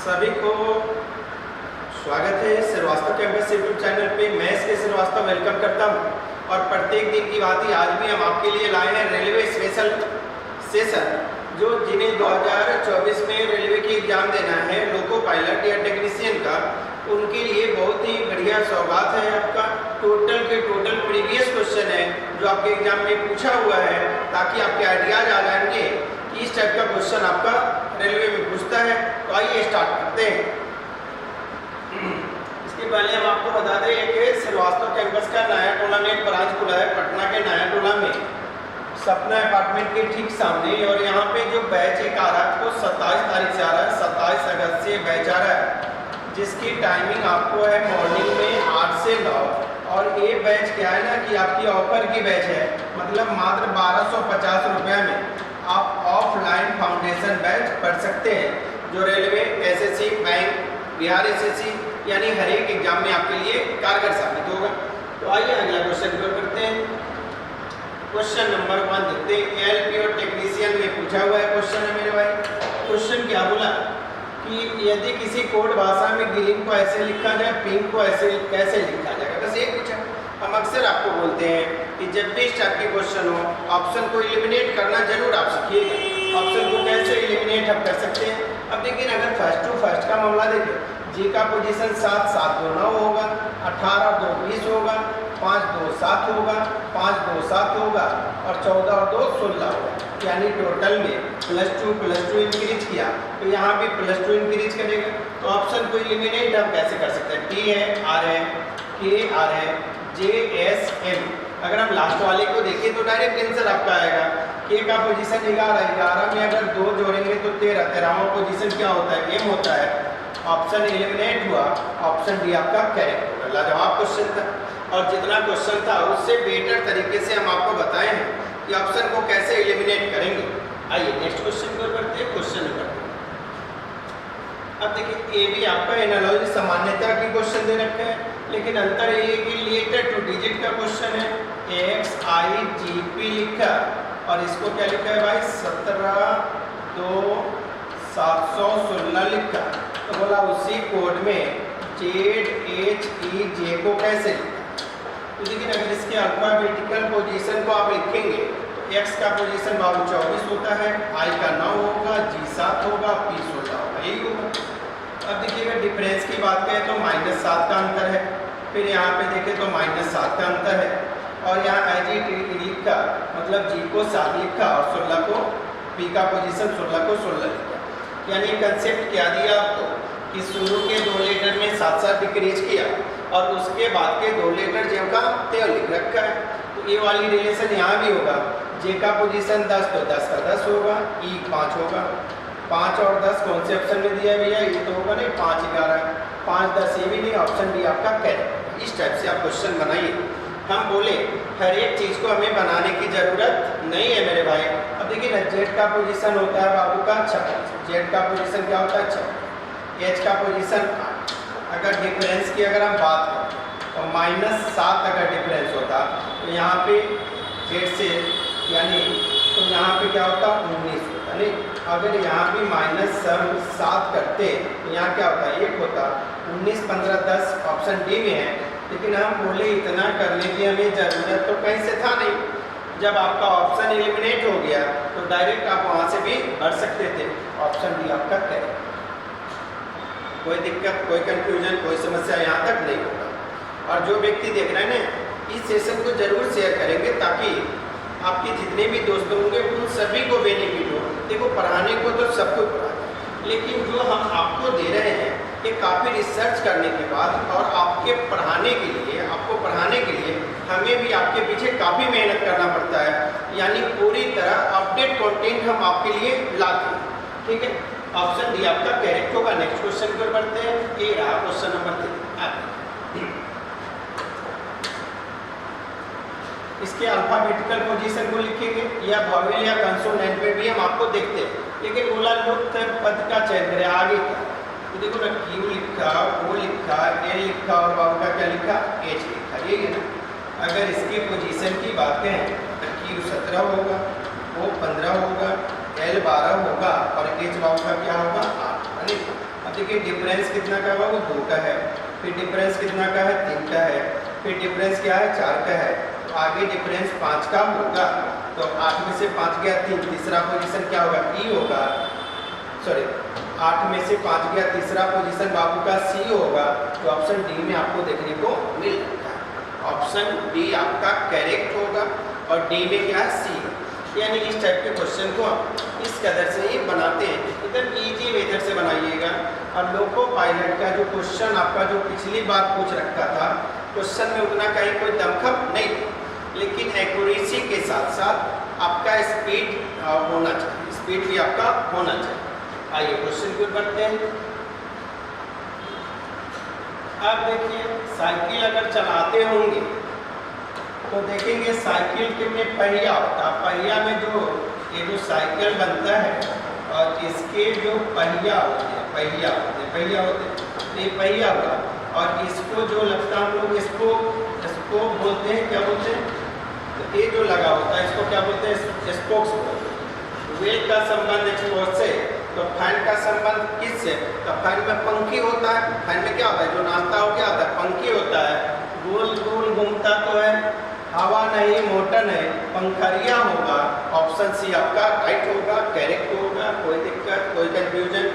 सभी को स्वागत है श्रीवास्तव कैंपस यूट्यूब चैनल पे। मैं इसके श्रीवास्तव वेलकम करता हूँ और प्रत्येक दिन की भांति आज भी हम आपके लिए लाए हैं रेलवे स्पेशल सेशन, जो जिन्हें 2024 में रेलवे की एग्जाम देना है लोको पायलट या टेक्नीशियन का, उनके लिए बहुत ही बढ़िया सौगात है। आपका टोटल के टोटल प्रीवियस क्वेश्चन है जो आपके एग्जाम में पूछा हुआ है, ताकि आपके आइडियाज आ जाएंगे कि इस टाइप का क्वेश्चन आपका रेलवे में पूछता है। तो आइए स्टार्ट करते हैं। इसके पहले हम आपको बता दें कि श्रीवास्तव कैंपस का नया टोला में एक ब्रांच खुला है पटना के नया टोला में, सपना अपार्टमेंट के ठीक सामने। और यहाँ पे जो बैच एक आ रहा है तो 27 तारीख से आ रहा है, 27 अगस्त से बैच आ रहा है, जिसकी टाइमिंग आपको है मॉर्निंग में 8 से 9। और ये बैच क्या है ना कि आपकी ऑफर की बैच है, मतलब मात्र 1250 रुपये में आप ऑफलाइन फाउंडेशन बैच पढ़ सकते हैं, जो railway, SSC, bank, Bihar SSC यानी हर एक एग्जाम में आपके लिए कारगर साबित होगा। तो आइए अगला क्वेश्चन को करते हैं। क्वेश्चन नंबर 1 देखते हैं। एलपी और टेक्नीशियन में पूछा हुआ है क्वेश्चन है मेरे भाई। क्वेश्चन क्या बोला कि यदि किसी कोड भाषा में ग्रीन को ऐसे लिखा जाए, पिंक को ऐसे कैसे लिखा जाएगा, बस एक पूछा। हम अक्सर आपको बोलते हैं कि जब भी इस टाइप के क्वेश्चन हो, ऑप्शन को एलिमिनेट करना जरूर आप सीखिएगा। ऑप्शन को कैसे एलिमिनेट हम कर सकते हैं। अब देखिए, अगर फर्स्ट टू फर्स्ट का मामला देखें, जी का पोजीशन 7, 7 2 9 होगा, 18 2 20 होगा, 5 2 7 होगा, 5 2 7 होगा और 14 और 2 16 होगा। यानी टोटल में +2 इंक्रीज किया तो यहाँ भी +2 इंक्रीज करेगा। तो ऑप्शन को एलिमिनेट हम कैसे कर सकते हैं। टी है, आर है, के आर है, जे एस एम। अगर हम लास्ट वाले को देखें तो डायरेक्ट आंसर आपका आएगा। के का पोजीशन 11, 11 में अगर 2 जोड़ेंगे तो 13, 13वां पोजीशन क्या होता है, एम होता है। ऑप्शन एलिमिनेट हुआ, ऑप्शन डी आपका करेक्ट होगा। लाजवाब क्वेश्चन था, और जितना क्वेश्चन था उससे बेटर तरीके से हम आपको बताए हैं कि ऑप्शन को कैसे एलिमिनेट करेंगे। आइए नेक्स्ट क्वेश्चन को करते हैं। Question number 2। अब देखिए, ये भी आपका एनालॉजी सामान्यता की क्वेश्चन दे रखा है, लेकिन अंतर ये कि लेटर टू डिजिट का क्वेश्चन है। XIGP लिखा और इसको क्या लिखा है भाई, 17 2 716 लिखा। तो बोला उसी कोड में ZHEJ को कैसे लिखा। तो देखिए, अगर इसके अल्फाबेटिकल पोजीशन को आप लिखेंगे तो X का पोजीशन बाबू 24 होता है, I का 9 होगा, G 7 होगा, P 16 होगा, यही होगा। अब देखिएगा, डिफरेंस की बात करें तो -7 का अंतर है, फिर यहाँ पे देखें तो -7 का अंतर है, और यहाँ IG लिखा मतलब G को 7 लिखा और 16 को, P का पोजीशन 16 को 16 लिखा। यानी कंसेप्ट क्या दिया आपको कि शुरू के 2 लेटर में 7 डिक्रीज किया और उसके बाद के 2 लेटर जो का त्यों लिख रखा है। तो ये वाली रिलेशन यहाँ भी होगा। जे का पोजीशन 10 तो 10 का 10 होगा, ई 5 होगा, 5 और 10 कौन से ऑप्शन में दिया भैया, ये तो होगा नहीं, 5 11 5 10 ये भी नहीं, ऑप्शन डी आपका करेक्ट। इस टाइप से आप क्वेश्चन बनाइए। हम बोले हर एक चीज़ को हमें बनाने की ज़रूरत नहीं है मेरे भाई। अब देखिए ना, जेड का पोजीशन होता है बाबू का 56, जेड का पोजीशन क्या होता है 56, एच का पोजीशन 8। अगर डिफरेंस की अगर हम बात करें तो -7 अगर डिफरेंस होता तो यहाँ पे जेड से यानी तो यहाँ पे क्या होता 19 होता नहीं। अगर यहाँ भी -7 करते तो यहाँ क्या होता 1 होता, 19 15 10 ऑप्शन डी में है। लेकिन हम बोले इतना करने की हमें ज़रूरत तो कहीं से था नहीं। जब आपका ऑप्शन एलिमिनेट हो गया तो डायरेक्ट आप वहाँ से भी भर सकते थे। ऑप्शन डी आपका करेक्ट। कोई दिक्कत, कोई कंफ्यूजन, कोई समस्या यहाँ तक नहीं होगा। और जो व्यक्ति देख रहे हैं ना, इस सेशन को जरूर शेयर करेंगे ताकि आपके जितने भी दोस्त होंगे उन सभी को बेनिफिट हो। देखो, पढ़ाने को तो सबको पढ़ाना, लेकिन जो हम आपको दे रहे हैं ये काफ़ी रिसर्च करने के बाद और आपके पढ़ाने के लिए, आपको पढ़ाने के लिए हमें भी आपके पीछे काफ़ी मेहनत करना पड़ता है। यानी पूरी तरह अपडेट कंटेंट हम आपके लिए लाते हैं, ठीक है। ऑप्शन डी आपका करेक्ट होगा। नेक्स्ट क्वेश्चन पर बढ़ते हैं। ये रहा क्वेश्चन नंबर 3। इसके अल्फाबेटिकल पोजीशन को लिखेंगे या वॉवेल या कंसोनेंट में भी हम आपको देखते हैं, लेकिन बोला लुप्त पद का चयन करें आगे का। तो देखो ना, क्यू लिखा, ओ लिखा, एल लिखा और बाबू का क्या लिखा, एच लिखा, ये है ना। अगर इसकी पोजीशन की बात करें तो क्यू 17 होगा, ओ 15 होगा, एल 12 होगा और एच बाबू का क्या होगा 8। अब देखिए डिफरेंस कितना का हुआ, वो 2 का है, फिर डिफरेंस कितना का है, 3 का है, फिर डिफरेंस क्या है, 4 का है, तो आगे डिफरेंस 5 का होगा, तो 8 में से 5 गया 3, तीसरा पोजीशन क्या होगा, ई होगा, सॉरी 8 में से 5 गया, तीसरा पोजीशन बाबू का सी होगा, तो ऑप्शन डी में आपको देखने को मिल रहा है। ऑप्शन डी आपका करेक्ट होगा और डी में क्या है, सी। यानी इस टाइप के क्वेश्चन को इस कदर से ही बनाते हैं, एकदम इजी मेथड से बनाइएगा। और लोको पायलट का जो क्वेश्चन आपका जो पिछली बार पूछ रखा था, क्वेश्चन में उतना कहीं कोई दमखम नहीं, लेकिन एक्यूरेसी के साथ साथ आपका स्पीड होना चाहिए, स्पीड भी आपका होना चाहिए। आइए क्वेश्चन की ओर बढ़ते हैं। अब देखिए साइकिल अगर चलाते होंगे तो देखेंगे साइकिल के में पहिया होता है, पहिया में जो ये जो साइकिल बनता है और इसके जो पहिया होते हैं, पहिया होते हैं, ये पहिया हुआ, और इसको जो लगता है हम लोग इसको बोलते हैं, क्या बोलते हैं, तो ये जो लगा होता है इसको क्या बोलते हैं, स्पोक्स बोलते हैं। व्हील का संबंध स्पोक्स से, तो फैन का संबंध किससे, तो फैन में पंखी होता है, फैन में क्या होता है, जो नाचता हो क्या होता है, पंखी होता है, गोल गोल घूमता तो है, हवा नहीं, मोटर नहीं, पंखरिया होगा। ऑप्शन सी आपका राइट होगा, करेक्ट होगा, कोई दिक्कत, कोई कंफ्यूजन,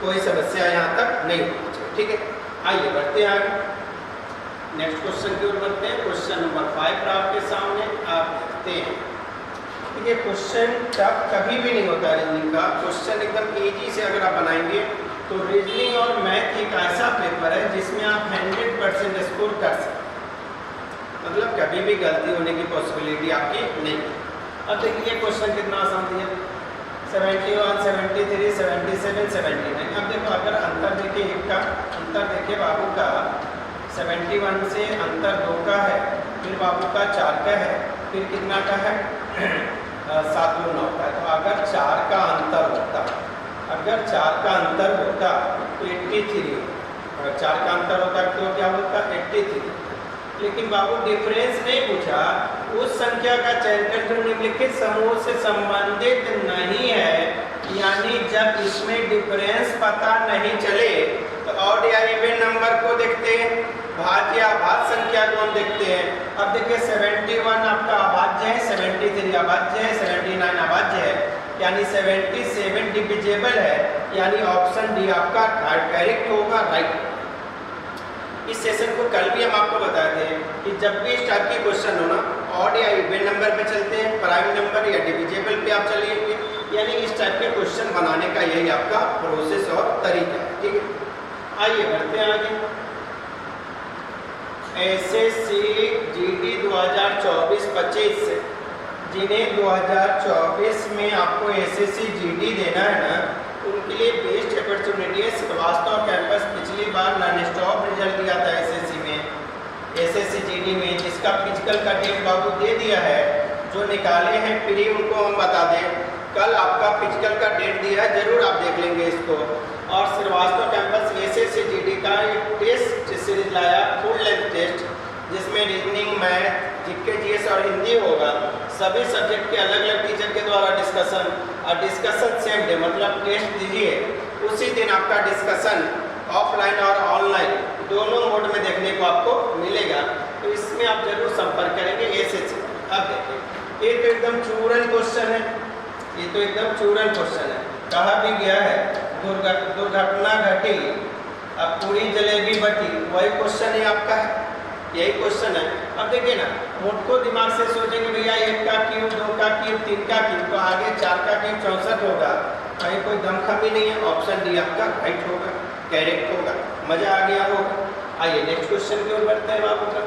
कोई समस्या यहाँ तक नहीं होनी चाहिए, ठीक है। आइए बढ़ते हैं आगे, नेक्स्ट क्वेश्चन की ओर बढ़ते हैं। क्वेश्चन नंबर 5 आपके सामने आप देखते हैं। ये क्वेश्चन टफ कभी भी नहीं होता रीजनिंग का, क्वेश्चन एकदम इजी से अगर आप बनाएंगे तो रीजनिंग और मैथ एक ऐसा पेपर है जिसमें आप 100% स्कोर कर सकते, मतलब कभी भी गलती होने की पॉसिबिलिटी आपकी नहीं। अब देखिए क्वेश्चन कितना आसान दिया, 71, 73, 77, 79। अब देखो अगर अंतर देखिए, एक का अंतर देखिए बाबू का 71 से अंतर 2 का है, फिर बाबू का 4 का है, फिर कितना का है 7 9 का है। तो अगर 4 का अंतर होता, अगर 4 का अंतर होता तो 83 होता, अगर 4 का अंतर होता तो क्या होता 83। लेकिन बाबू डिफरेंस नहीं पूछा, उस संख्या का चयन कर जो निम्नलिखित समूह से संबंधित नहीं है, यानी जब इसमें डिफरेंस पता नहीं चले तो ऑड या इवन नंबर को देखते हैं, भाज्य अभाज्य संख्या को हम देखते हैं। अब देखिए 71 आपका अभाज्य है, 73 अभाज्य है, 79 अभाज्य है, यानी 77 डिविजिबल है, यानी ऑप्शन डी आपका करेक्ट होगा, राइट। इस सेशन को कल भी हम आपको बताए थे कि जब भी इस टाइप की क्वेश्चन हो ना, ऑड या इवन नंबर पे चलते हैं, प्राइम नंबर या डिविजिबल पे आप चलिए, यानी इस टाइप के क्वेश्चन बनाने का यही आपका प्रोसेस और तरीका है, ठीक है। आइए बढ़ते हैं आगे। एसएससी जीडी 2024-25 जिन्हें 2024 में आपको एसएससी जीडी देना है ना, उनके लिए बेस्ट अपॉर्चुनिटी है श्रीवास्तव कैंपस। पिछली बार नॉन स्टॉप रिजल्ट दिया था एसएससी में, एसएससी जीडी में, जिसका फिजिकल का डेट बाबू दे दिया है, जो निकाले हैं प्री उनको हम बता दें, कल आपका फिजिकल का डेट दिया है, जरूर आप देख लेंगे इसको। और श्रीवास्तव कैंपस एसएससी जीडी का एक टेस्ट सीरीज लाया, फुल लेंथ टेस्ट, जिसमें रीजनिंग, मैथ, जीके, जीएस और हिंदी होगा। सभी सब्जेक्ट के अलग अलग टीचर के द्वारा डिस्कशन, और डिस्कशन सेम डे, मतलब टेस्ट दीजिए उसी दिन आपका डिस्कशन ऑफलाइन और ऑनलाइन दोनों मोड में देखने को आपको मिलेगा। तो इसमें आप जरूर संपर्क करेंगे एसएससी। अब देखिए ये तो एकदम चूरन क्वेश्चन है, ये तो एकदम चूरन क्वेश्चन है। कहा भी गया है दुर्घटना घटी अब पूरी जलेबी बटी, वही क्वेश्चन ही आपका है, यही क्वेश्चन है। अब देखिए ना, मोटको दिमाग से सोचेंगे भैया 1 का क्यूब, 2 का क्यूब, 3 का क्यूब, तो आगे 4 का क्यूब 64 होगा, कहीं कोई दमखमी नहीं है, ऑप्शन डी आपका राइट होगा, करेक्ट होगा। मजा आ गया होगा। आइए नेक्स्ट क्वेश्चन की ओर बढ़ते हैं बाबू का।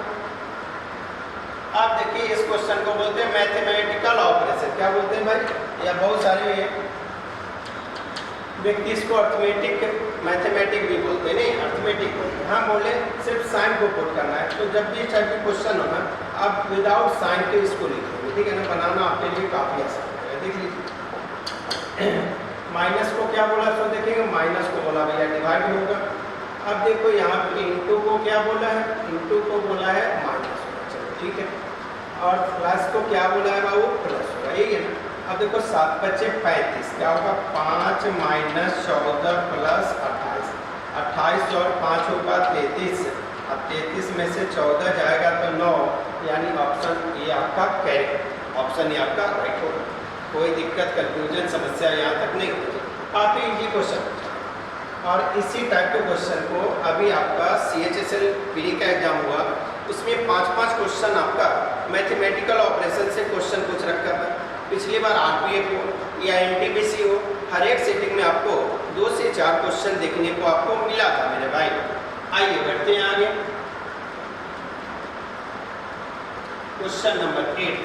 आप देखिए इस क्वेश्चन को बोलते हैं मैथमेटिकल ऑपरेशन। क्या बोलते हैं भाई, या बहुत सारे व्यक्ति इसको अर्थमेटिक मैथमेटिक भी बोलते हैं, नहीं अर्थमेटिक बोलते हैं। हाँ बोले सिर्फ साइन को पुट करना है, तो जब भी टाइप के क्वेश्चन हो ना, आप विदाउट साइन के इसको लिखेंगे, ठीक है ना, बनाना आपके लिए काफ़ी आसान है। देख लीजिए माइनस को क्या बोला, तो देखेंगे माइनस को बोला भैया डिवाइड होगा। अब देखो यहाँ पे इंटू को क्या बोला है, इंटू को बोला है माइनस होगा, चलो ठीक है। और प्लस को क्या बोला है बाबू, प्लस होगा, यही है ना। अब देखो 7 बचे 35, क्या होगा 5 - 14 + 28, 28 और 5 होगा 33। अब 33 में से 14 जाएगा तो 9, यानी ऑप्शन ये आपका करेक्ट, ऑप्शन ये आपका राइट होगा। कोई दिक्कत कंफ्यूजन समस्या यहाँ तक नहीं होगी, काफ़ी इजी क्वेश्चन। और इसी टाइप के क्वेश्चन को अभी आपका CHSL प्री का एग्जाम हुआ, उसमें 5-5 क्वेश्चन आपका मैथमेटिकल ऑपरेशन से क्वेश्चन पूछ रखा था। पिछली बार RPF हो या NTPC हो, हर एक सेटिंग में आपको 2 से 4 क्वेश्चन देखने को आपको मिला था मेरे भाई। आइए बढ़ते हैं आगे। Question number 8।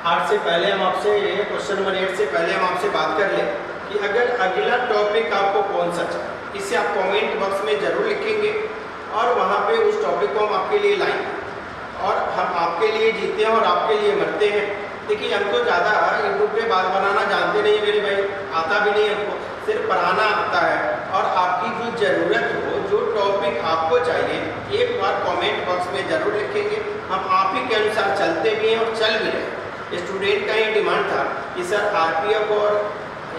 8 से पहले हम आपसे क्वेश्चन नंबर 8 से पहले हम आपसे बात कर लें कि अगर अगला टॉपिक आपको कौन सा चाहिए, इसे आप कमेंट बॉक्स में जरूर लिखेंगे और वहाँ पे उस टॉपिक को हम आपके लिए लाएंगे। और हम आपके लिए जीते हैं और आपके लिए मरते हैं। देखिए, हम तो ज़्यादा यूट्यूब पे बात बनाना जानते नहीं है मेरे भाई, आता भी नहीं हमको, सिर्फ पढ़ाना आता है। और आपकी जो ज़रूरत हो, जो टॉपिक आपको चाहिए, एक बार कमेंट बॉक्स में ज़रूर लिखेंगे। हम आप ही के अनुसार चलते भी हैं और चल भी रहे हैं। स्टूडेंट का ये डिमांड था कि सर RPF और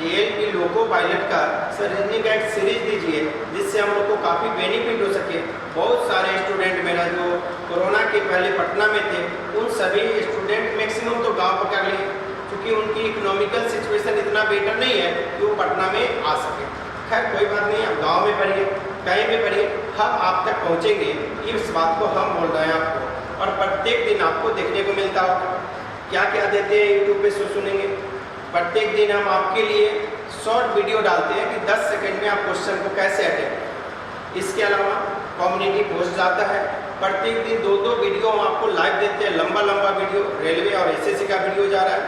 ALP लोको पायलट का सर रीजनिंग का एक सीरीज दीजिए, जिससे हम लोग को काफ़ी बेनिफिट हो सके। बहुत सारे स्टूडेंट मेरा जो कोरोना के पहले पटना में थे, उन सभी स्टूडेंट मैक्सिमम तो गांव पकड़ लिए, क्योंकि उनकी इकोनॉमिकल सिचुएशन इतना बेटर नहीं है कि वो पटना में आ सके। खैर कोई बात नहीं, आप गाँव में पढ़िए, कहीं भी पढ़िए, हम आप तक पहुँचेंगे, इस बात को हम बोल रहे हैं आपको। और प्रत्येक दिन आपको देखने को मिलता होगा क्या क्या देते हैं यूट्यूब पे, सुनेंगे। प्रत्येक दिन हम आपके लिए शॉर्ट वीडियो डालते हैं कि 10 सेकंड में आप क्वेश्चन को कैसे अटेंड। इसके अलावा कम्युनिटी पोस्ट जाता है, प्रत्येक दिन 2-2 वीडियो हम आपको लाइव देते हैं। लंबा लंबा वीडियो रेलवे और SSC का वीडियो जा रहा है,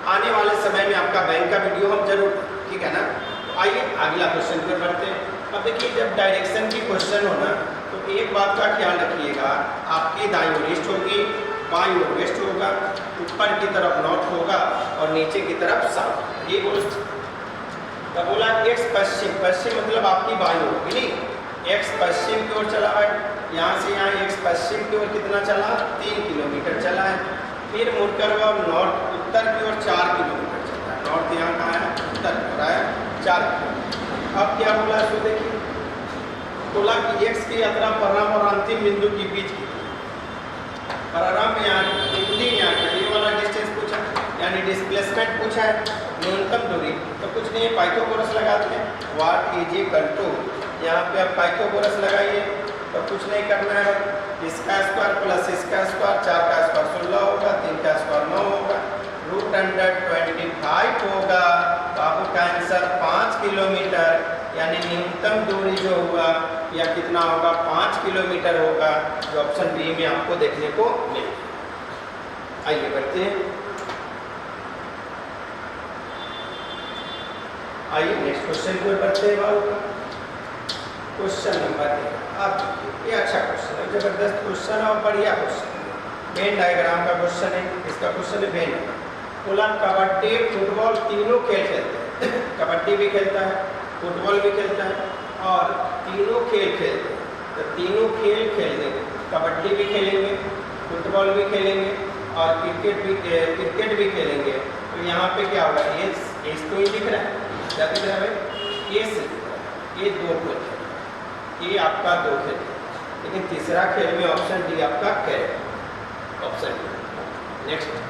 आने वाले समय में आपका बैंक का वीडियो हम जरूर, ठीक है ना। तो आइए अगला क्वेश्चन पर बढ़ते हैं। अब देखिए, जब डायरेक्शन की क्वेश्चन होना तो एक बात का ख्याल रखिएगा, आपकी दाईं ओर ईस्ट होगी, बाईं ओर वेस्ट होगा, ऊपर की तरफ नॉर्थ होगा और नीचे की तरफ साउथ। ये बोलो, तब बोला एक्स पश्चिम, पश्चिम मतलब आपकी बाईं ओर होगी, नहीं, एक्स पश्चिम की ओर चला है। यहाँ से यहाँ एक्स पश्चिम की ओर कितना चला, 3 किलोमीटर चला है। फिर मुड़कर वह नॉर्थ उत्तर की ओर 4 किलोमीटर चला है। नॉर्थ यहाँ कहाँ है, उत्तर की ओर है 4 किलोमीटर। अब क्या बोला इसको देखिए, बोला कि एक्स की यात्रा प्रारंभ और अंतिम बिंदु के बीच की प्रारंभ यहाँ कितनी, यहाँ ये वाला डिस्टेंस पूछा, यानी डिस्प्लेसमेंट पूछा है, न्यूनतम दूरी। तो कुछ नहीं, पाइथागोरस लगाते हैं, व्हाट इज इक्वल टू, यहाँ पे आप पाइथागोरस लगाइए तो कुछ नहीं करना है, इसका स्क्वायर प्लस इसका स्क्वायर, 4 का स्क्वायर 16 होगा, 3 का स्क्वायर 9 होगा, √125 होगा। तो आपका आंसर 5 किलोमीटर, यानी न्यूनतम दूरी जो हुआ या कितना होगा, 5 किलोमीटर होगा, जो ऑप्शन बी में आपको देखने को मिले। आइए बढ़ते हैं, आइए नेक्स्ट क्वेश्चन को बढ़ते हैं बाबू। क्वेश्चन नंबर 1, आप देखिए, ये अच्छा क्वेश्चन है, जबरदस्त क्वेश्चन है और बढ़िया क्वेश्चन है। वेन डायग्राम का क्वेश्चन है, इसका क्वेश्चन है वेन। बोला कबड्डी फुटबॉल तीनों खेल खेलते हैं, कबड्डी भी खेलता है, फुटबॉल भी खेलता है और तीनों खेल खेलते हैं। तो तीनों खेल खेल देंगे, कबड्डी भी खेलेंगे, फुटबॉल भी खेलेंगे और क्रिकेट भी खेलेंगे। तो यहाँ पे क्या होगा, ये तो ये दिख रहा है, क्या दिख रहा है भाई, ये 2 खेल, ये आपका 2 खेल, लेकिन तीसरा खेल में ऑप्शन डी आपका करेक्ट, ऑप्शन डी। नेक्स्ट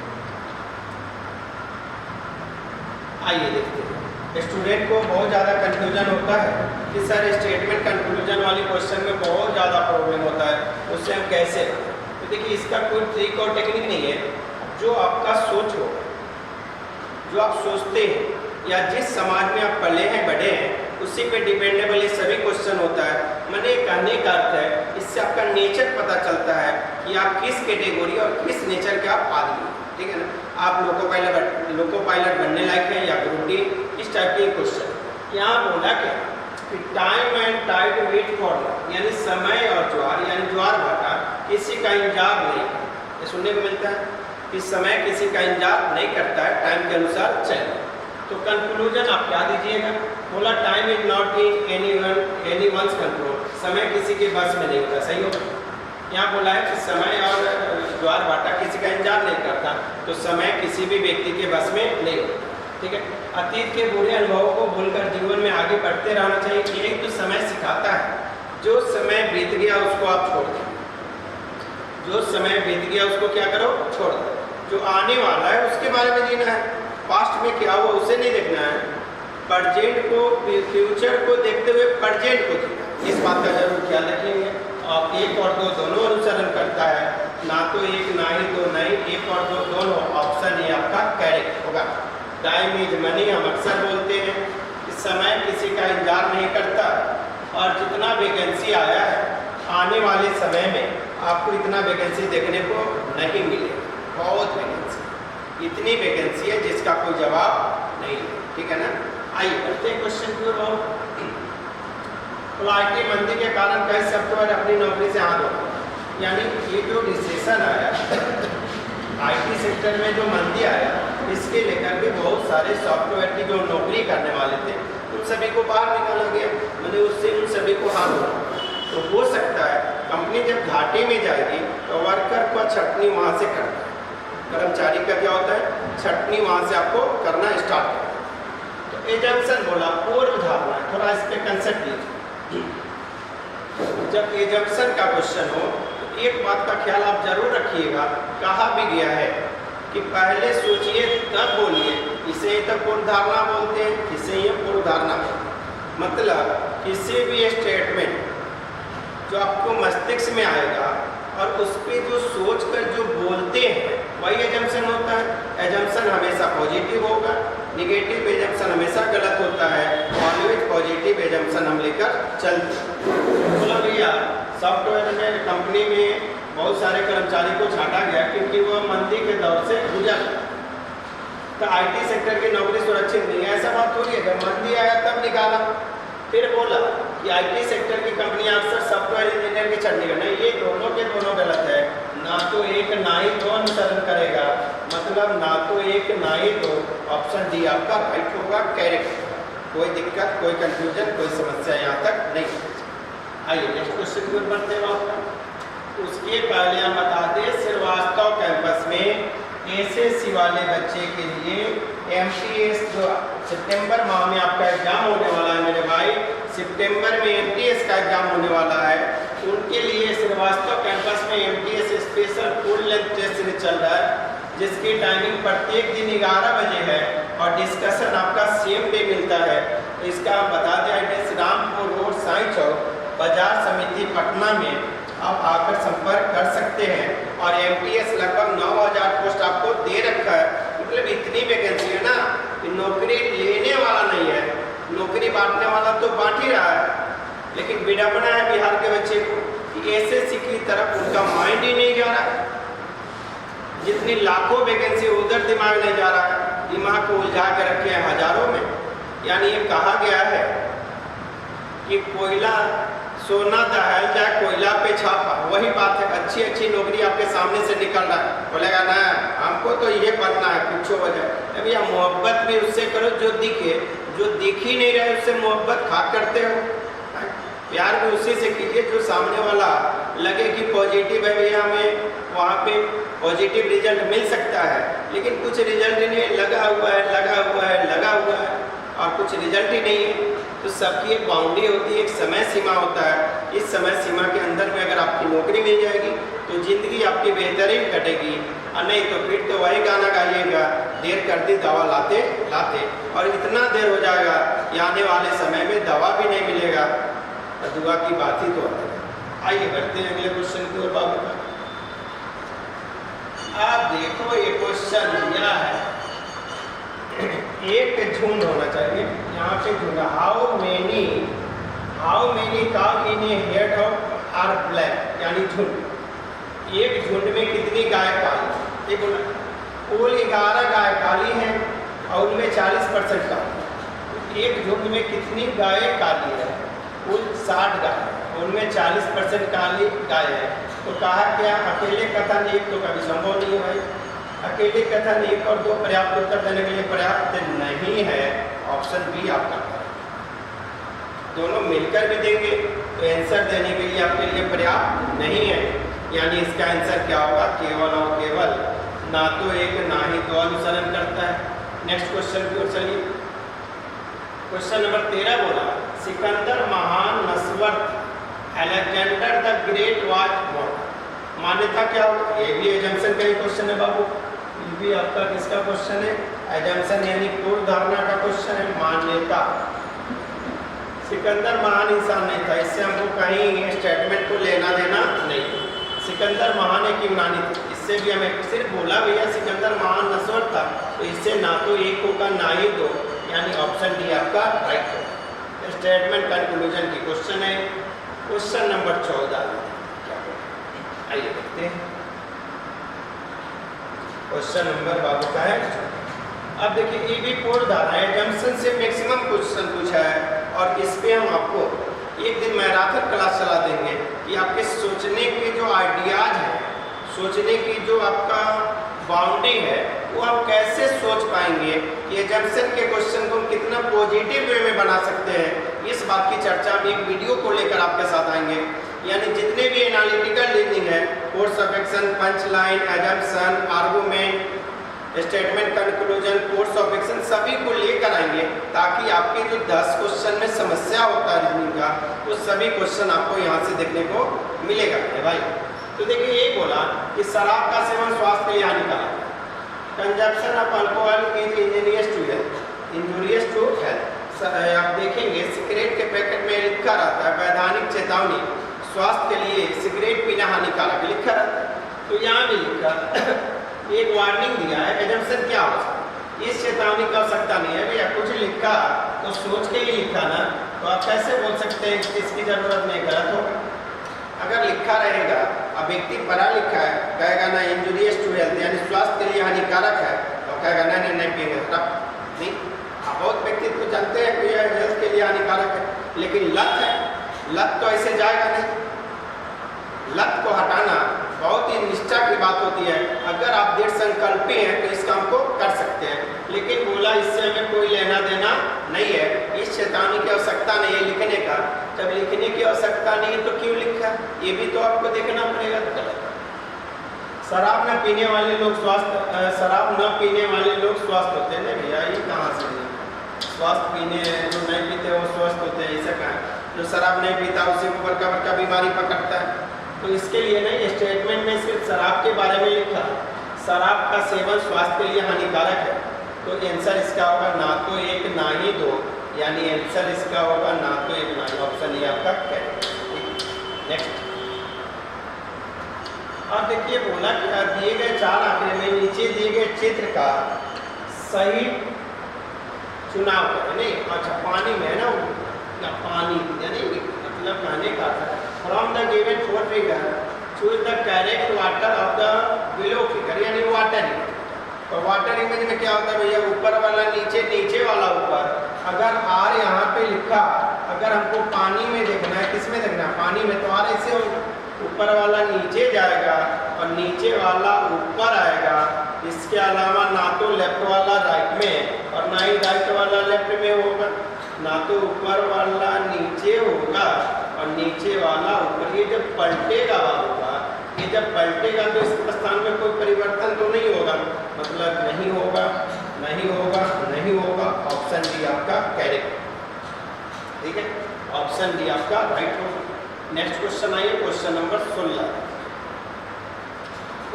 आइए देखते हैं, स्टूडेंट को बहुत ज़्यादा कंफ्यूजन होता है कि सर स्टेटमेंट कंक्लूजन वाली क्वेश्चन में बहुत ज़्यादा प्रॉब्लम होता है, उससे हम कैसे। तो देखिए, इसका कोई ट्रिक और टेक्निक नहीं है, जो आपका सोच हो, जो आप सोचते हैं या जिस समाज में आप पले हैं बड़े हैं, उसी पे डिपेंडेबल ये सभी क्वेश्चन होता है। मैंने कहने का अर्थ है, इससे आपका नेचर पता चलता है कि आप किस कैटेगरी और किस नेचर के आप आदमी हैं, ठीक है ना। आप लोको पायलट बनने लायक हैं या ग्रुप डी, इस टाइप के क्वेश्चन। यहाँ बोला क्या कि time and tide wait for, यानी समय और ज्वार, यानी ज्वार भाटा किसी का इंतजार नहीं, ये सुनने को मिलता है कि समय किसी का इंतजार नहीं करता है, टाइम के अनुसार चले। तो कंक्लूजन आप क्या दीजिएगा, बोला time is not in any one's control, समय किसी के बस में नहीं होता, सही होगा। यहाँ बोला है कि समय और ज्वार भाटा किसी का इंतजार नहीं करता, तो समय किसी भी व्यक्ति के बस में नहीं होता, ठीक है। अतीत के बुरे अनुभवों को भूलकर जीवन में आगे बढ़ करते रहना चाहिए। एक तो समय सिखाता है, जो समय बीत गया उसको आप छोड़ दें, जो समय बीत गया उसको क्या करो, छोड़ दो। जो आने वाला है उसके बारे में जीना है, पास्ट में क्या हुआ उसे नहीं देखना है, प्रेजेंट को, फ्यूचर को देखते हुए प्रेजेंट को जीना। इस बात का जरूर ख्याल रखेंगे। और एक और दो दोनों अनुसरण करता है, ना तो एक ना ही दो नहीं, एक और दो दोनों, ऑप्शन ये आपका करेक्ट होगा। टाइम इज मनी हम अक्सर बोलते हैं, इस समय किसी का इंतजार नहीं करता, और जितना वैकेंसी आया है आने वाले समय में आपको इतना वैकेंसी देखने को नहीं मिलेगा। बहुत वैकेंसी, इतनी वैकेंसी है जिसका कोई जवाब नहीं है, ठीक है ना। आइए करते हैं क्वेश्चन की ओर। आईटी मंदी के कारण कई सॉफ्टवेयर अपनी नौकरी से हाथ धोते, यानी ये जो रिसेशन आया आईटी सेक्टर में, जो मंदी आया, इसके लेकर के बहुत सारे सॉफ्टवेयर की जो नौकरी करने वाले थे उन सभी को बाहर निकाला गया, मतलब उससे उन सभी को हाथ धोना। तो हो सकता है कंपनी जब घाटे में जाएगी तो वर्कर को छटनी वहाँ से करना है, कर्मचारी का क्या होता है, छटनी वहाँ से आपको करना स्टार्ट करना है। तो एजम्पशन बोला, पूर्व धारणा, थोड़ा इस पर कंसेप्ट लीजिए। जब एजम्पशन का क्वेश्चन हो तो एक बात का ख्याल आप जरूर रखिएगा, कहा भी गया है कि पहले सोचिए तब बोलिए। इसे ही तो पूर्व धारणा बोलते हैं, इसे ही पूर्व धारणा बोलते हैं। मतलब किसी भी स्टेटमेंट जो आपको मस्तिष्क में आएगा और उस पर जो सोच कर जो बोलते हैं वही एजम्पशन होता है। एजम्पशन हमेशा पॉजिटिव होगा, निगेटिव एजम्पशन हमेशा गलत होता है। ऑलवेज पॉजिटिव एजम्पशन हम लेकर चलते हैं। बोला भैया सॉफ्टवेयर में कंपनी में बहुत सारे कर्मचारी को छांटा गया क्योंकि वो मंदी के दौर से गुजर, तो आईटी सेक्टर की नौकरी सुरक्षित नहीं है, ऐसा बात थोड़ी है। जब मंदी आया तब निकाला। फिर बोला कि आईटी सेक्टर की कंपनियां अक्सर सॉफ्टवेयर इंजीनियर की छटनी करना, ये दोनों के दोनों गलत है। ना तो एक ना ही दो अनुसरण करेगा, मतलब ना तो एक ना ही दो। ऑप्शन डी आपका राइट होगा, करेक्ट। कोई दिक्कत, कोई कंफ्यूजन, कोई समस्या यहाँ तक नहीं। आइए नेक्स्ट क्वेश्चन की ओर बढ़ते हैं आपका। उसके पहले हम बता दें, श्रीवास्तव कैंपस में एसएससी वाले बच्चे के लिए एमटीएस जो सितंबर माह में आपका एग्जाम होने वाला है मेरे भाई, सितंबर में एमटीएस का एग्जाम होने वाला है, उनके लिए श्रीवास्तव कैंपस में MTS special full length test series चल रहा है, जिसकी टाइमिंग प्रत्येक दिन 11 बजे है और डिस्कशन आपका सेम डे मिलता है। तो इसका आप बता दें एड्रेस रामपुर रोड, साईं चौक, बाजार समिति, पटना में आप आकर संपर्क कर सकते हैं। और एमटीएस लगभग 9000 पोस्ट आपको दे रखा है, मतलब इतनी वैकेंसी है ना कि नौकरी लेने वाला नहीं है, नौकरी बांटने वाला तो बांट ही रहा है। लेकिन विडंबना है बिहार के बच्चे को कि एसएससी की तरफ उनका माइंड ही नहीं जा रहा है। जितनी लाखों वैकेंसी उधर दिमाग नहीं जा रहा है, दिमाग को उलझा के रखे हैं हजारों में। यानी ये कहा गया है कि कोयला सोना दहल जाए कोयला पे छापा, वही बात है। अच्छी अच्छी नौकरी आपके सामने से निकल रहा है, बोलेगा ना हमको तो ये बनना है, कुछ हो जाए। अभी आप मोहब्बत भी उससे करो जो दिखे, जो दिख ही नहीं रहे उससे मोहब्बत खा करते हो। प्यार भी उसी से कीजिए जो सामने वाला लगे कि पॉजिटिव है, भैया हमें वहाँ पे पॉजिटिव रिजल्ट मिल सकता है, लेकिन कुछ रिजल्ट ही नहीं, लगा हुआ है लगा हुआ है लगा हुआ है और कुछ रिजल्ट ही नहीं है। तो सबकी एक बाउंड्री होती है, एक समय सीमा होता है। इस समय सीमा के अंदर में अगर आपकी नौकरी मिल जाएगी तो ज़िंदगी आपकी बेहतरीन कटेगी, और नहीं तो फिर तो वही गाना गाइएगा, देर कर दी दवा लाते लाते, और इतना देर हो जाएगा कि आने वाले समय में दवा भी नहीं मिलेगा। तो दुआ की बात ही तो है। आइए बढ़ते हैं अगले क्वेश्चन की ओर। बाबू आप देखो ये क्वेश्चन दिया है, एक झुंड होना चाहिए, यहाँ पे झुंड। How many cow in a herd of are black, यानी झुंड। एक झुंड में कितनी गाय काली? ये बोला कुल 11 गाय काली हैं और उनमें 40% काली। एक झुंड में कितनी गाय काली है? कुल 60 गाय, उनमें 40% काली गाय है। तो कहा क्या अकेले कथन एक तो कभी संभव नहीं है भाई, अकेले कथन एक और दो पर्याप्त उत्तर देने के लिए पर्याप्त नहीं है। ऑप्शन बी आपका, दोनों मिलकर भी देंगे तो आंसर देने के लिए आपके लिए पर्याप्त नहीं है। यानी इसका आंसर क्या होगा? केवल और केवल ना तो एक ना ही दो अनुसरण करता है। नेक्स्ट क्वेश्चन की ओर चलिए। क्वेश्चन नंबर 13 बोला सिकंदर महान नस्वर था, Alexander the great was model. मान्यता क्या होगा? ये भी एजम्पशन का ही क्वेश्चन है बाबू, ये भी आपका किसका क्वेश्चन है? एजम्पशन यानी पूर्व धारणा का क्वेश्चन है। मान्यता, सिकंदर महान इंसान नहीं था, इससे हमको कहीं स्टेटमेंट को लेना देना नहीं। सिकंदर महान एक यूनानी था, इससे भी हमें सिर्फ बोला भैया सिकंदर महान नस्वर था, तो इससे ना तो एक होगा ना ही दो, यानी ऑप्शन डी आपका राइट होगा। स्टेटमेंट कंक्लूजन की क्वेश्चन है। क्वेश्चन नंबर 14 आइए देखते हैं। क्वेश्चन नंबर बाबू का है, अब देखिए ये भी पूर्व धारणा है, जंक्शन से मैक्सिमम क्वेश्चन पूछा है और इस पे हम आपको एक दिन मैराथन क्लास चला देंगे कि आपके सोचने के जो आइडियाज हैं, सोचने की जो आपका बाउंड्री है, वो आप कैसे सोच पाएंगे, ये जंक्शन के क्वेश्चन को कितना पॉजिटिव वे में बना सकते हैं, इस बात की चर्चा हम एक वीडियो को लेकर आपके साथ आएंगे। यानी जितने भी एनालिटिकल रीजनिंग है, course of action, punch line, assumption, argument, statement conclusion, course of action, सभी को लेकर आएंगे ताकि आपके जो 10 क्वेश्चन में समस्या होता है रीजनिंग का, वो सभी क्वेश्चन आपको यहाँ से देखने को मिलेगा भाई। तो देखिए ये बोला कि शराब का सेवन स्वास्थ्य के लिए हानिकारक, consumption of alcohol is injurious to health. आप देखेंगे सिगरेट के पैकेट में लिखा रहता है वैधानिक चेतावनी, स्वास्थ्य के लिए सिगरेट पीना हानिकारक लिखा रहता है, तो यहाँ भी लिखा एक वार्निंग दिया है। एजम्पशन क्या हो सकता है? इस चेतावनी की आवश्यकता नहीं है भैया, कुछ लिखा तो सोच के ही लिखा ना, तो आप कैसे बोल सकते हैं कि इसकी जरूरत नहीं, गलत होगा। अगर लिखा रहेगा, अब व्यक्ति पढ़ा लिखा है, कहेगा ना इंजूरियस टू हेल्थ यानी स्वास्थ्य के लिए हानिकारक है, तो कहेगा नहीं नहीं पिएंगे तब नहीं। आप बहुत व्यक्ति तो जानते हैं कि यह हेल्थ के लिए हानिकारक है, लेकिन लत है, लत तो ऐसे जाएगा नहीं। लत को हटाना बहुत ही निष्ठा की बात होती है। अगर आप दृढ़ संकल्पी हैं तो इस काम को कर सकते हैं, लेकिन बोला इससे हमें कोई लेना देना नहीं है, इस चेतावनी की आवश्यकता नहीं है लिखने का। जब लिखने की आवश्यकता नहीं है तो क्यों लिखा, ये भी तो आपको देखना पड़ेगा। गलत। शराब न पीने वाले लोग शराब न पीने वाले लोग स्वस्थ होते हैं। नहीं भैया, ये कहाँ से स्वास्थ्य पीने जो नहीं पीते वो स्वस्थ होते हैं, ऐसा कहाँ? जो शराब नहीं पीता उसी को बड़का बड़का बीमारी पकड़ता है। तो इसके लिए नहीं, स्टेटमेंट में सिर्फ शराब के बारे में लिखा, शराब का सेवन स्वास्थ्य के लिए हानिकारक है, तो आंसर इसका होगा ना तो एक ना ही दो, यानी आंसर इसका होगा ना तो एक ना ही, ऑप्शन ये आपका करेक्ट। नेक्स्ट, अब देखिए बोला कि दिए गए 4 आंकड़े में नीचे दिए गए चित्र का सही चुनाव करें। नहीं, अच्छा पानी में है ना, पानी यानी मतलब कहने का था from the given 4 figure choose the correct water of the below figure, यानी वाटर इमेज। तो वाटर इमेज में क्या होता है भैया, ऊपर वाला नीचे, नीचे वाला ऊपर। अगर आर यहाँ पे लिखा, अगर हमको पानी में देखना है, किस में देखना है? पानी में, तो आर ऐसे होगा, ऊपर वाला नीचे जाएगा और नीचे वाला ऊपर आएगा। इसके अलावा ना तो लेफ्ट वाला राइट में और ना ही राइट वाला लेफ्ट में होगा, ना तो ऊपर वाला नीचे होगा और नीचे वाला ऊपर। ये जब पलटेगा होगा, ये जब पलटेगा तो इस स्थान में कोई परिवर्तन तो नहीं होगा, मतलब नहीं होगा, नहीं होगा, नहीं होगा। ऑप्शन डी आपका करेक्ट, ठीक है, ऑप्शन डी आपका राइट होगा। नेक्स्ट क्वेश्चन आइए, क्वेश्चन नंबर 16।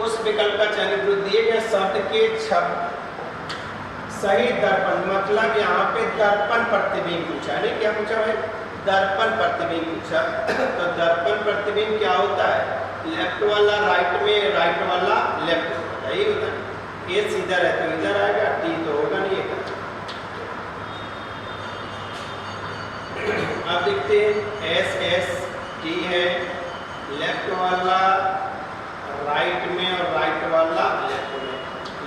उस विकल्प का चयन जो दिए गए शब्द के सही दर्पण, मतलब यहाँ पे दर्पण प्रतिबिंब पूछा है, क्या पूछा है? दर्पण प्रतिबिंब पूछा। तो दर्पण प्रतिबिंब क्या होता है? लेफ्ट वाला राइट में, राइट वाला लेफ्ट में, यही होता है। एस इधर है तो इधर आएगा, टी तो होगा नहीं है। अब देखते हैं, एस एस टी है, लेफ्ट वाला राइट में और राइट वाला लेफ्ट में,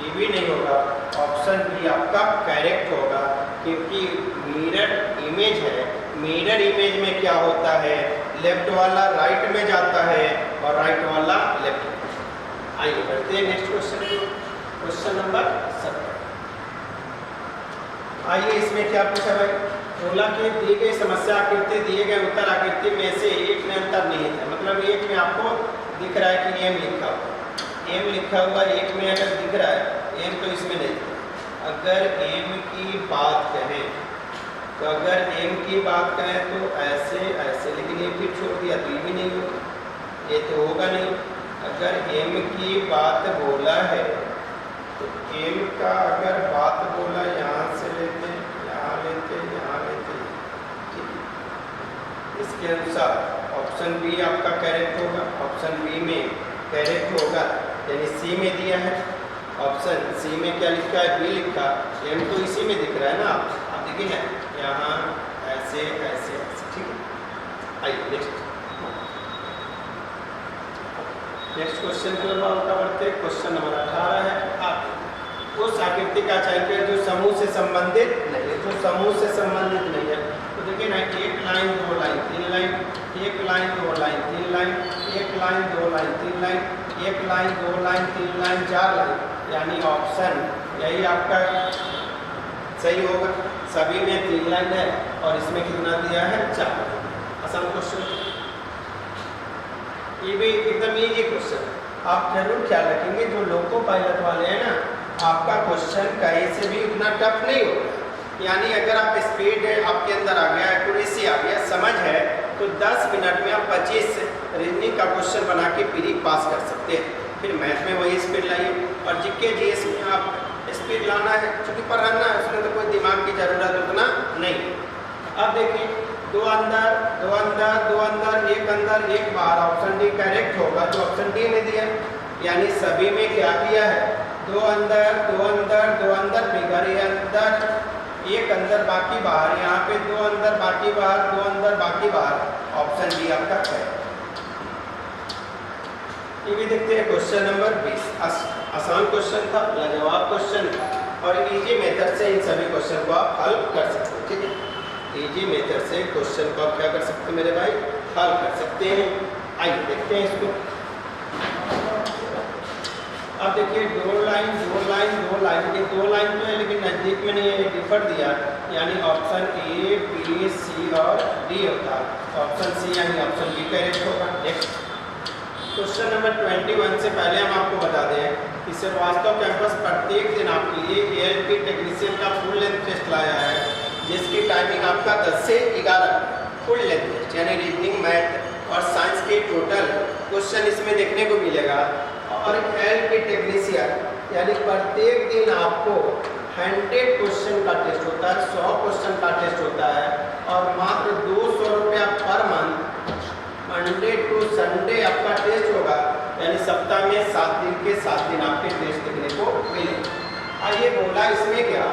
ये भी नहीं होगा। ऑप्शन बी आपका करेक्ट होगा, क्योंकि मिरर इमेज है। मिरर इमेज में क्या होता है, लेफ्ट वाला राइट में जाता है और राइट वाला लेफ्ट में। आइए बढ़ते हैं नेक्स्ट क्वेश्चन को, क्वेश्चन नंबर 17। आइए इसमें क्या पूछा भाई, बोला कि दी गई समस्या आकृति, दिए गए उत्तर आकृति में से एक में अंतर नहीं है। मतलब एक में आपको दिख रहा है कि एम लिखा हुआ, एम लिखा हुआ, एक में अगर दिख रहा है एम तो इसमें नहीं। अगर एम की बात करें तो अगर एम की बात करें तो ऐसे ऐसे, लेकिन ये फिर छोड़ दिया तो ये भी नहीं होगा, ये तो होगा नहीं। अगर एम की बात बोला है तो एम का अगर बात बोला यहाँ से लेते, यहाँ लेते, यहाँ लेते, इसके अनुसार ऑप्शन बी आपका करेक्ट होगा। ऑप्शन बी में करेक्ट होगा, यानी सी में दिया है। ऑप्शन सी में क्या लिखा है, बी लिखा, एम तो इसी में दिख रहा है ना। आप देखिए ना, यहाँ ऐसे ऐसे ऐसे, ठीक है। आइए नेक्स्ट क्वेश्चन की ओर बढ़ते। क्वेश्चन नंबर 18 है, आप उस आकृति का चयन करें जो समूह से संबंधित नहीं है। जो समूह से संबंधित नहीं है तो देखिए ना, एक लाइन, दो लाइन, तीन लाइन, एक लाइन, दो लाइन, तीन लाइन, एक लाइन, दो लाइन, तीन लाइन, एक लाइन, दो लाइन, तीन लाइन, चार लाइन, यानी ऑप्शन यही आपका सही होगा। सभी में तीन लाइन है और इसमें कितना दिया है, चार। आसान क्वेश्चन, ये भी एकदम इजी क्वेश्चन। आप जरूर ख्याल रखेंगे, जो लोको पायलट वाले हैं ना, आपका क्वेश्चन कहीं से भी उतना टफ नहीं होगा। यानी अगर आप स्पीड आपके अंदर आ गया, एक्यूरेसी आ गया, समझ है, तो 10 मिनट में आप 25 रीजनिंग का क्वेश्चन बना के प्री पास कर सकते हैं। फिर मैथ में वही स्पीड लाइए, और जीके जीएस में आप स्पीड लाना है, चूँकि पढ़ाना है, उसमें तो कोई दिमाग की ज़रूरत उतना नहीं। अब देखिए, दो अंदर, दो अंदर, दो अंदर, एक अंदर, एक बाहर, ऑप्शन डी करेक्ट होगा, जो ऑप्शन डी में दिया। यानी सभी में क्या किया है, दो अंदर, दो अंदर, दो अंदर, फिगर ये अंदर, एक अंदर बाकी बाहर, यहाँ पे दो अंदर बाकी बाहर, दो अंदर बाकी बाहर, ऑप्शन डी आपका है। ये भी देखते हैं क्वेश्चन नंबर 20। आसान क्वेश्चन था, लाजवाब क्वेश्चन, और इजी मेथड से इन सभी क्वेश्चन को आप हल कर सकते हैं। ठीक है, इजी मेथड से क्वेश्चन को आप क्या कर सकते हैं मेरे भाई, हल कर सकते हैं। आइए देखते हैं इसको। अब देखिए, दो लाइन, दो लाइन, दो लाइन, ये दो लाइन तो है लेकिन नज़दीक में नहीं है, ये डिफर दिया, यानी ऑप्शन ए, बी, सी और डी होता है। ऑप्शन सी यानी ऑप्शन बी करेक्ट होगा। नेक्स्ट क्वेश्चन नंबर 21 से पहले हम आपको बता दें कि श्रीवास्तव कैंपस प्रत्येक दिन आपके लिए एएलपी टेक्नीशियन का फुल लेंथ टेस्ट लाया है, जिसकी टाइमिंग आपका 10 से 11 फुल लेंथ टेस्ट, यानी रीजनिंग, मैथ और साइंस के टोटल क्वेश्चन इसमें देखने को मिलेगा। और एएलपी टेक्नीशियन यानी प्रत्येक दिन आपको 100 क्वेश्चन का टेस्ट होता है, 100 क्वेश्चन का टेस्ट होता है, और मात्र 200 रुपया per month, Monday to Sunday आपका टेस्ट होगा, यानी सप्ताह में 7 दिन के 7 दिन आपके टेस्ट देखने को मिले। आइए बोला इसमें क्या,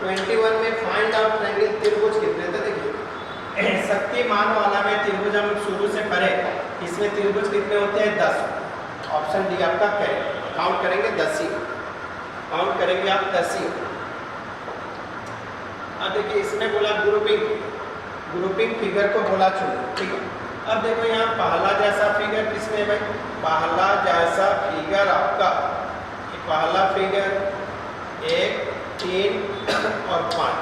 21 में फाइंड आउट ट्रायंगल त्रिभुज कितने थे। देखिए, शक्तिमान वाला में त्रिभुज हम शुरू से करें, इसमें त्रिभुज कितने होते हैं, 10। ऑप्शन डी आपका करें, काउंट करेंगे 10 ही, काउंट करेंगे आप 10 ही। अब देखिए, इसमें बोला ग्रुपिंग, ग्रुपिंग फिगर को बोला चुनो। ठीक है, अब देखो यहाँ पहला जैसा फिगर किसमें भाई, पहला जैसा फिगर आपका, पहला फिगर 1, 3 और 5,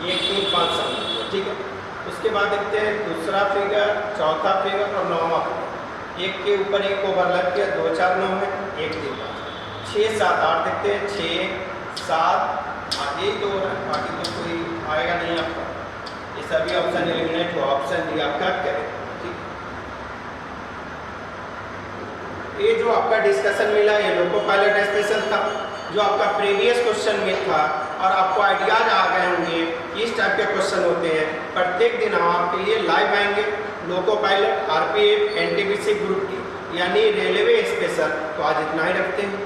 1, 3, 5 समझ। ठीक है, उसके बाद देखते हैं दूसरा फिगर, चौथा फिगर और 9वां फिगर, एक के ऊपर एक ओवरलैप किया, 2, 4, 9 में 1, 3, 5, 6, 7, 8 देखते हैं, 6, 7, आगे तो बाकी तो कोई आएगा नहीं आपका, ये सभी ऑप्शन एलिमिनेट हुआ। ऑप्शन डी आपका करें। ठीक, ये जो आपका डिस्कशन मिला, ये लोको पायलट स्पेशल था, जो आपका प्रीवियस क्वेश्चन में था, और आपको आइडियाज आ गए होंगे इस टाइप के क्वेश्चन होते हैं। प्रत्येक दिन हम आपके लिए लाइव आएंगे, loco pilot, RPF, NTPC group की, यानी रेलवे स्पेशल। तो आज इतना ही रखते हैं।